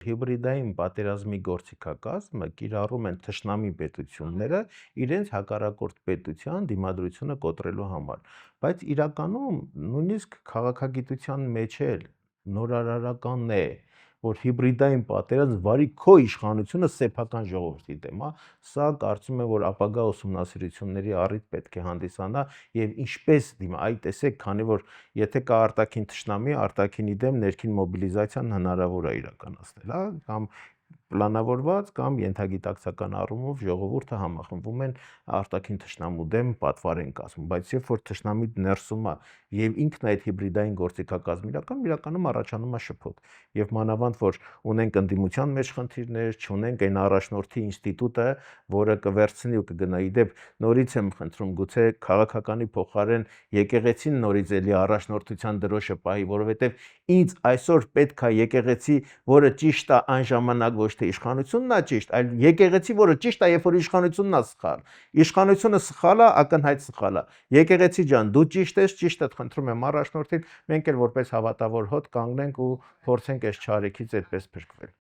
Հիբրիդային պատերազմի գործիքակազմը կիրառում են թշնամի պետությունները իրենց հակառակորդ պետության դիմադրությունը կոտրելու համար, բայց իրականում նույնիսկ քաղաքագիտության մեջ էլ նորարարականն է, որ հիբրիդային պատերազմ վարի քո իշխանությունը սեփական ժողովրդի դեմ, սա կարծում եմ, որ ապագա ուսումնասիրությունների առիթ պետք է հանդիսանա եւ ինչպես դիմա, այ տեսեք, քանի որ եթե կա արտաքին թշնամի, արտաքինի դեմ ներքին մոբիլիզացիան հնարավոր է իրականացնել, կամ պլանավորված կամ ենթագիտակցական առումով ժողովուրդը համախմբվում են արտաքին թշնամու դեմ պատվար են կազմում, բայց երբ որ թշնամի ներսում է եւ ինքն այդ հիբրիդային գործիքակազմը իրականում առաջանում է շփոթ եւ մանավանդ որ ունենք ընդդիմության մեջ խնդիրներ, չունենք այն առաջնորդի ինստիտուտը, որը կվերցնի ու կգնա իդեպ նորից եմ խնդրում գուցե քաղաքականի փոխարեն եկեղեցին նորից էլի առաջնորդության դրոշը պահի, որովհետեւ ինձ այսօր պետք է եկեղեցի, որը ճիշտ է այն ժամանակ ոչ թե իշխանությունն է ճիշտ, այլ եկեղեցի, որը ճիշտ է, երբ որ իշխանությունն է սխալ։ Իշխանությունը սխալ է, ակնհայտ սխալ է։ Եկեղեցի ջան, դու ճիշտ ես, ճիշտդ խնդրում եմ առաջնորդին, մենք էլ որպես հավատավոր հոտ կանգնենք ու փորձենք այս չարիքից այդպես փրկվել։